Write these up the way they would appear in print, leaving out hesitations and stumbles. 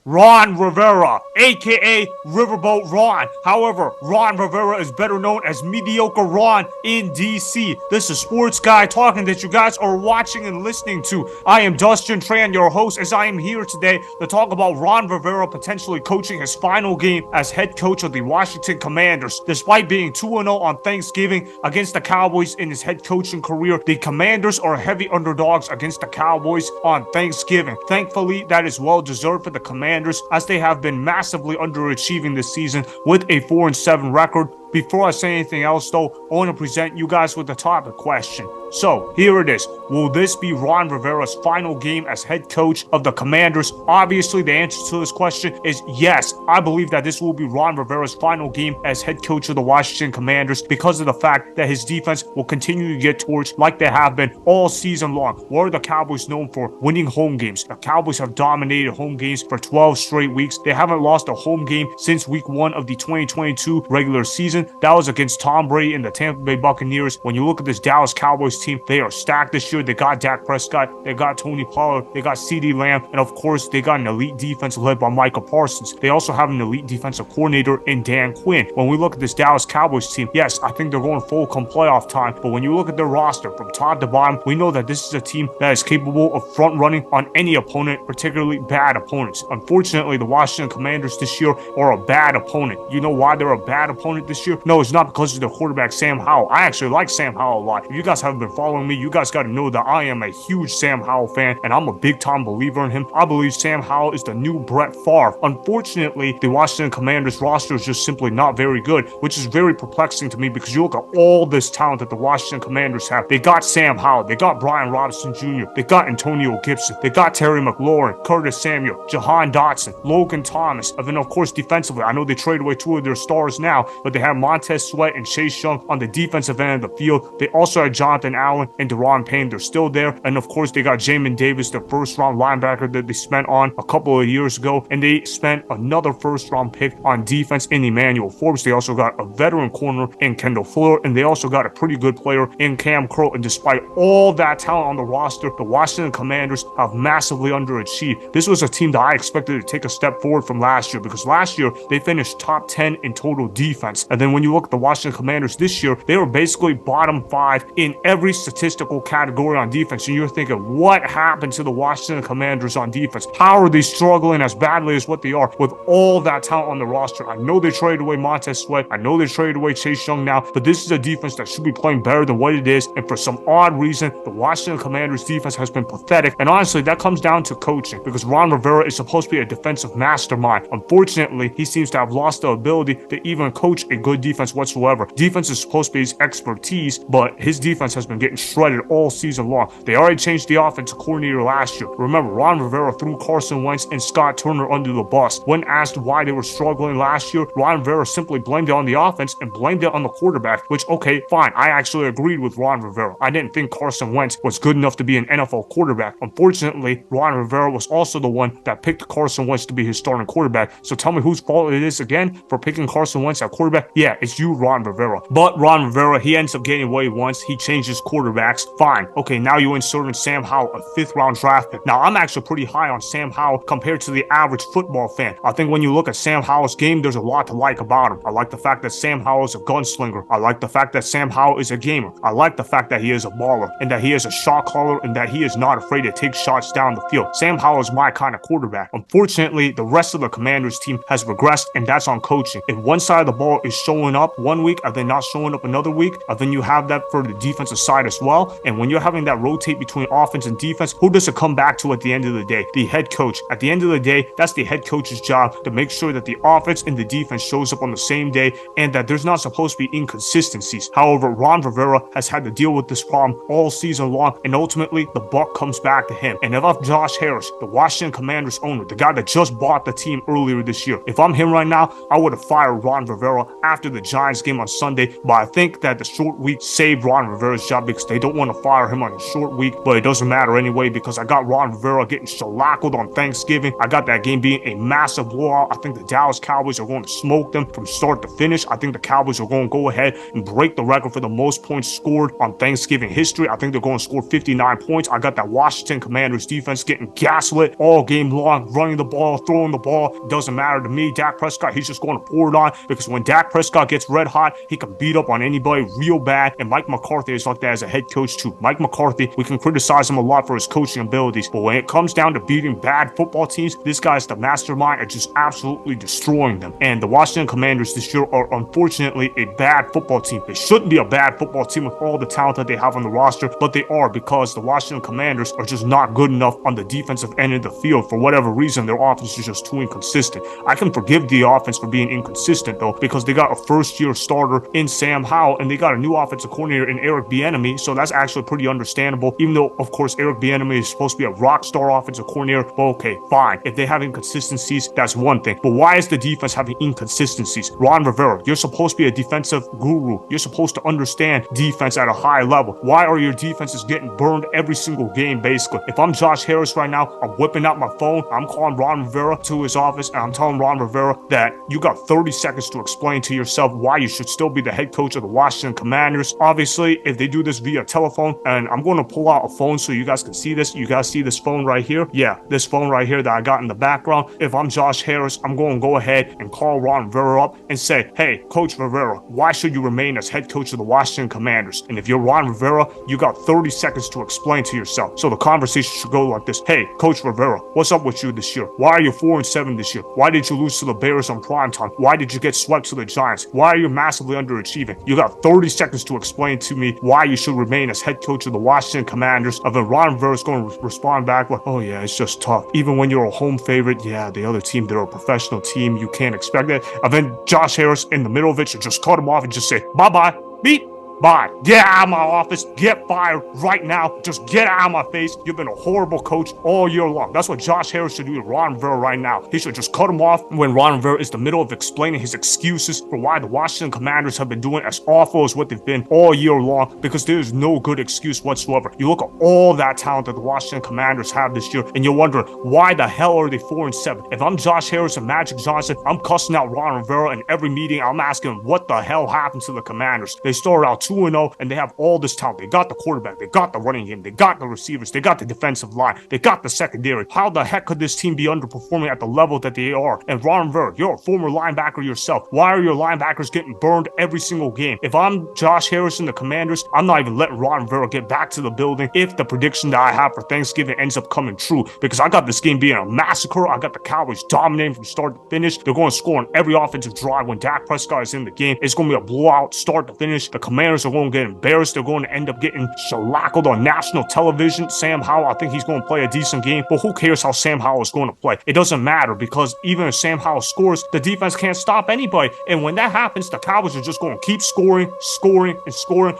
Ron Rivera, aka Riverboat Ron. However, Ron Rivera is better known as Mediocre Ron in DC. This is Sports Guy talking that you guys are watching and listening to. I am Dustin Tran, your host, as I am here today to talk about Ron Rivera potentially coaching his final game as head coach of the Washington Commanders. Despite being 2-0 on Thanksgiving against the Cowboys in his head coaching career, the Commanders are heavy underdogs against the Cowboys on Thanksgiving. Thankfully, that is well deserved for the Commanders, as they have been massively underachieving this season with a 4-7 record. Before I say anything else, though, I want to present you guys with a topic question. So, here it is. Will this be Ron Rivera's final game as head coach of the Commanders? Obviously, the answer to this question is yes. I believe that this will be Ron Rivera's final game as head coach of the Washington Commanders because of the fact that his defense will continue to get torched like they have been all season long. What are the Cowboys known for? Winning home games. The Cowboys have dominated home games for 12 straight weeks. They haven't lost a home game since week 1 of the 2022 regular season. That was against Tom Brady and the Tampa Bay Buccaneers. When you look at this Dallas Cowboys team, they are stacked this year. They got Dak Prescott, they got Tony Pollard, they got CeeDee Lamb, and of course, they got an elite defense led by Micah Parsons. They also have an elite defensive coordinator in Dan Quinn. When we look at this Dallas Cowboys team, yes, I think they're going full come playoff time, but when you look at their roster from top to bottom, we know that this is a team that is capable of front running on any opponent, particularly bad opponents. Unfortunately, the Washington Commanders this year are a bad opponent. You know why they're a bad opponent this year? No, it's not because of their quarterback, Sam Howell. I actually like Sam Howell a lot. If you guys haven't been following me, you guys got to know that I am a huge Sam Howell fan, and I'm a big-time believer in him. I believe Sam Howell is the new Brett Favre. Unfortunately, the Washington Commanders roster is just simply not very good, which is very perplexing to me because you look at all this talent that the Washington Commanders have. They got Sam Howell. They got Brian Robinson Jr. They got Antonio Gibson. They got Terry McLaurin, Curtis Samuel, Jahan Dotson, Logan Thomas. And then, of course, defensively, I know they traded away 2 of their stars now, but they have Montez Sweat and Chase Young on the defensive end of the field. They also had Jonathan Allen and Daron Payne. They're still there. And of course, they got Jamin Davis, the first-round linebacker that they spent on a couple of years ago. And they spent another first-round pick on defense in Emmanuel Forbes. They also got a veteran corner in Kendall Fuller. And they also got a pretty good player in Cam Curl. And despite all that talent on the roster, the Washington Commanders have massively underachieved. This was a team that I expected to take a step forward from last year because last year they finished top 10 in total defense. And then when you look at the Washington Commanders this year, they were basically bottom 5 in every statistical category on defense. And you're thinking, what happened to the Washington Commanders on defense? How are they struggling as badly as what they are with all that talent on the roster? I know they traded away Montez Sweat. I know they traded away Chase Young now, but this is a defense that should be playing better than what it is. And for some odd reason, the Washington Commanders defense has been pathetic. And honestly, that comes down to coaching because Ron Rivera is supposed to be a defensive mastermind. Unfortunately, he seems to have lost the ability to even coach a good defense whatsoever. Defense is supposed to be his expertise, but his defense has been getting shredded all season long. They already changed the offensive coordinator last year. Remember, Ron Rivera threw Carson Wentz and Scott Turner under the bus. When asked why they were struggling last year, Ron Rivera simply blamed it on the offense and blamed it on the quarterback, which, okay, fine. I actually agreed with Ron Rivera. I didn't think Carson Wentz was good enough to be an NFL quarterback. Unfortunately, Ron Rivera was also the one that picked Carson Wentz to be his starting quarterback. So tell me whose fault it is again for picking Carson Wentz at quarterback? Yeah, it's you, Ron Rivera. But Ron Rivera, he ends up getting away once. He changes quarterbacks. Fine. Okay, now you insert in Sam Howell, a 5th-round draft pick. Now, I'm actually pretty high on Sam Howell compared to the average football fan. I think when you look at Sam Howell's game, there's a lot to like about him. I like the fact that Sam Howell is a gunslinger. I like the fact that Sam Howell is a gamer. I like the fact that he is a baller and that he is a shot caller and that he is not afraid to take shots down the field. Sam Howell is my kind of quarterback. Unfortunately, the rest of the Commanders team has regressed, and that's on coaching. If one side of the ball is showing up one week and then not showing up another week, and then you have that for the defensive side as well. And when you're having that rotate between offense and defense, who does it come back to at the end of the day? The head coach. At the end of the day, that's the head coach's job to make sure that the offense and the defense shows up on the same day and that there's not supposed to be inconsistencies. However, Ron Rivera has had to deal with this problem all season long, and ultimately the buck comes back to him. And if I'm Josh Harris, the Washington Commanders owner, the guy that just bought the team earlier this year, if I'm him right now, I would have fired Ron Rivera after the Giants game on Sunday, but I think that the short week saved Ron Rivera's job job because they don't want to fire him on a short week, but it doesn't matter anyway because I got Ron Rivera getting shellackled on Thanksgiving. I got that game being a massive blowout. I think the Dallas Cowboys are going to smoke them from start to finish. I think the Cowboys are going to go ahead and break the record for the most points scored on Thanksgiving history. I think they're going to score 59 points. I got that Washington Commanders defense getting gaslit all game long, running the ball, throwing the ball. Doesn't matter to me. Dak Prescott, he's just going to pour it on because when Dak Prescott gets red hot, he can beat up on anybody real bad. And Mike McCarthy is like that as a head coach too. Mike McCarthy, we can criticize him a lot for his coaching abilities, but when it comes down to beating bad football teams, this guy's the mastermind at just absolutely destroying them. And the Washington Commanders this year are unfortunately a bad football team. They shouldn't be a bad football team with all the talent that they have on the roster, but they are because the Washington Commanders are just not good enough on the defensive end of the field. For whatever reason, their offense is just too inconsistent. I can forgive the offense for being inconsistent though, because they got a first-year starter in Sam Howell and they got a new offensive coordinator in Eric Bieniemy, so that's actually pretty understandable, even though of course Eric Bieniemy is supposed to be a rock star offensive coordinator. But okay, fine. If they have inconsistencies, that's one thing. But why is the defense having inconsistencies? Ron Rivera, you're supposed to be a defensive guru. You're supposed to understand defense at a high level. Why are your defenses getting burned every single game, basically? If I'm Josh Harris right now, I'm whipping out my phone, I'm calling Ron Rivera to his office, and I'm telling Ron Rivera that you got 30 seconds to explain to yourself why you should still be the head coach of the Washington Commanders. Obviously, if they do this via telephone, and I'm going to pull out a phone so you guys can see this. You guys see this phone right here? Yeah, this phone right here that I got in the background. If I'm Josh Harris, I'm going to go ahead and call Ron Rivera up and say, hey, Coach Rivera, why should you remain as head coach of the Washington Commanders? And if you're Ron Rivera, you got 30 seconds to explain to yourself. So the conversation should go like this. Hey, Coach Rivera, what's up with you this year? Why are you 4-7 this year? Why did you lose to the Bears on primetime? Why did you get swept to the Giants? Why are you massively underachieving? You got 30 seconds to explain to me why you should remain as head coach of the Washington Commanders. And then Ron Rivera's going to respond back like, oh yeah, it's just tough. Even when you're a home favorite, yeah, the other team, they're a professional team. You can't expect that. And then Josh Harris in the middle of it should just cut him off and just say, bye-bye, beep. Bye. Get out of my office. Get fired right now. Just get out of my face. You've been a horrible coach all year long. That's what Josh Harris should do to Ron Rivera right now. He should just cut him off when Ron Rivera is in the middle of explaining his excuses for why the Washington Commanders have been doing as awful as what they've been all year long, because there's no good excuse whatsoever. You look at all that talent that the Washington Commanders have this year, and you're wondering, why the hell are they 4-7? If I'm Josh Harris and Magic Johnson, I'm cussing out Ron Rivera in every meeting. I'm asking him, what the hell happened to the Commanders? They started out 2-0, and they have all this talent. They got the quarterback, they got the running game, they got the receivers, they got the defensive line, they got the secondary. How the heck could this team be underperforming at the level that they are? And Ron Rivera, you're a former linebacker yourself. Why are your linebackers getting burned every single game? If I'm Josh Harris and the Commanders, I'm not even letting Ron Rivera get back to the building if the prediction that I have for Thanksgiving ends up coming true, because I got this game being a massacre. I got the Cowboys dominating from start to finish. They're going to score on every offensive drive when Dak Prescott is in the game. It's going to be a blowout start to finish. The Commanders are going to get embarrassed. They're going to end up getting shellackled on national television. Sam Howell, I think he's going to play a decent game, but who cares how Sam Howell is going to play? It doesn't matter, because even if Sam Howell scores, the defense can't stop anybody. And when that happens, the Cowboys are just going to keep scoring,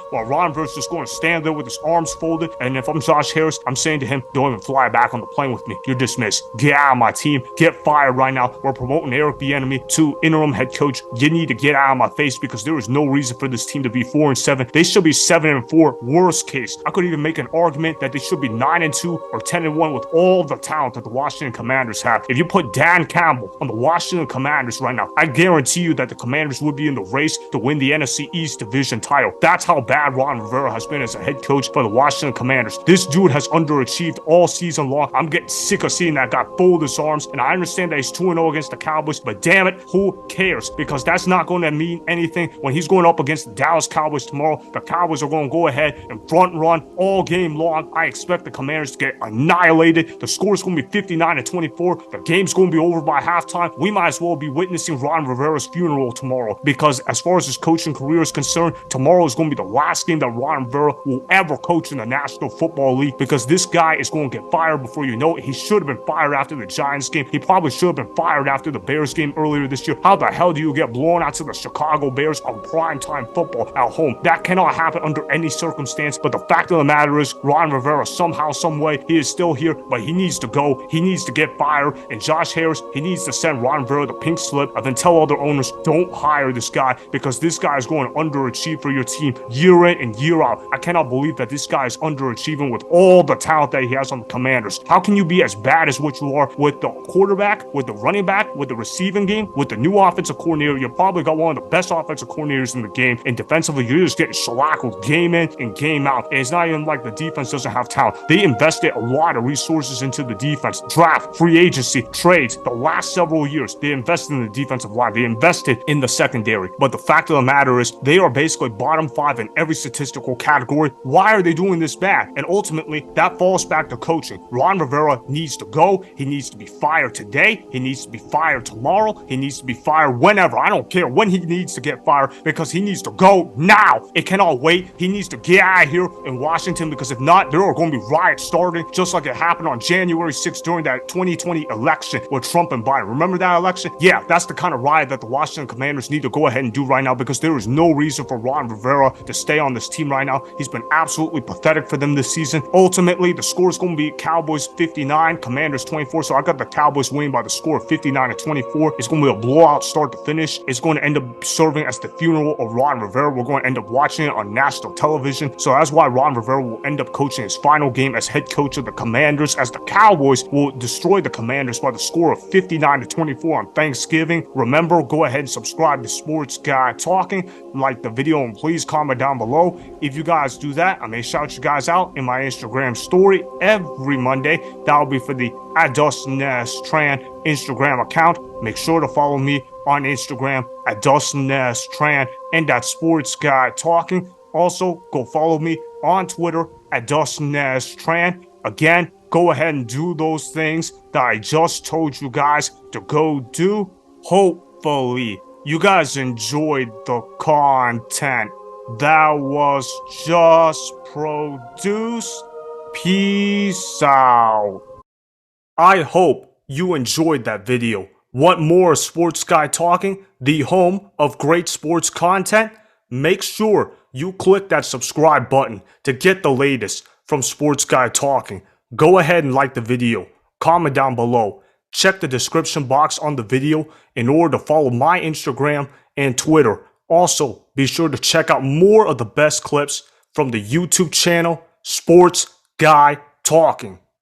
while Ron Rivera's just going to stand there with his arms folded. And if I'm Josh Harris, I'm saying to him, don't even fly back on the plane with me. You're dismissed. Get out of my team. Get fired right now. We're promoting Eric Bieniemy to interim head coach. You need to get out of my face, because there is no reason for this team to be 4-7. They should be 7-4, worst case. I could even make an argument that they should be 9-2 or 10-1 with all the talent that the Washington Commanders have. If you put Dan Campbell on the Washington Commanders right now, I guarantee you that the Commanders would be in the race to win the NFC East division title. That's how bad Ron Rivera has been as a head coach for the Washington Commanders. This dude has underachieved all season long. I'm getting sick of seeing that guy fold his arms, and I understand that he's 2-0 against the Cowboys, but damn it, who cares? Because that's not going to mean anything when he's going up against the Dallas Cowboys tomorrow. The Cowboys are going to go ahead and front run all game long. I expect the Commanders to get annihilated. The score is going to be 59-24. The game's going to be over by halftime. We might as well be witnessing Ron Rivera's funeral tomorrow, because as far as his coaching career is concerned, tomorrow is going to be the last game that Ron Rivera will ever coach in the National Football League, because this guy is going to get fired before you know it. He should have been fired after the Giants game. He probably should have been fired after the Bears game earlier this year. How the hell do you get blown out to the Chicago Bears on primetime football at home? That cannot happen under any circumstance. But the fact of the matter is, Ron Rivera, somehow, some way, he is still here, but he needs to go. He needs to get fired. And Josh Harris, he needs to send Ron Rivera the pink slip and then tell other owners, don't hire this guy, because this guy is going to underachieve for your team year in and year out. I cannot believe that this guy is underachieving with all the talent that he has on the Commanders. How can you be as bad as what you are with the quarterback, with the running back, with the receiving game, with the new offensive coordinator? You probably got one of the best offensive coordinators in the game, and defensively, you're just getting shellacked game in and game out. And it's not even like the defense doesn't have talent. They invested a lot of resources into the defense. Draft, free agency, trades. The last several years, they invested in the defensive line. They invested in the secondary. But the fact of the matter is, they are basically bottom 5 in every statistical category. Why are they doing this bad? And ultimately, that falls back to coaching. Ron Rivera needs to go. He needs to be fired today. He needs to be fired tomorrow. He needs to be fired whenever. I don't care when he needs to get fired, because he needs to go now. It cannot wait. He needs to get out of here in Washington, because if not, there are going to be riots starting, just like it happened on January 6th during that 2020 election with Trump and Biden. Remember that election? Yeah, that's the kind of riot that the Washington Commanders need to go ahead and do right now, because there is no reason for Ron Rivera to stay on this team right now. He's been absolutely pathetic for them this season. Ultimately, the score is going to be Cowboys 59, Commanders 24. So I got the Cowboys winning by the score of 59-24. It's going to be a blowout start to finish. It's going to end up serving as the funeral of Ron Rivera. We're going to end up watching it on national television. So that's why Ron Rivera will end up coaching his final game as head coach of the Commanders, as the Cowboys will destroy the Commanders by the score of 59-24 on Thanksgiving. Remember, go ahead and subscribe to Sports Guy Talking, like the video, and please comment down below. If you guys do that, I may shout you guys out in my Instagram story every Monday. That'll be for the Dustin Tran Instagram account. Make sure to follow me on Instagram at Dustin Tran and at Sports Guy Talking. Also, go follow me on Twitter at Dustin Tran. Again, go ahead and do those things that I just told you guys to go do. Hopefully, you guys enjoyed the content that was just produced. Peace out. I hope you enjoyed that video. Want more Sports Guy Talking, the home of great sports content? Make sure you click that subscribe button to get the latest from Sports Guy Talking. Go ahead and like the video, comment down below, check the description box on the video in order to follow my Instagram and Twitter. Also, be sure to check out more of the best clips from the YouTube channel Sports Guy Talking.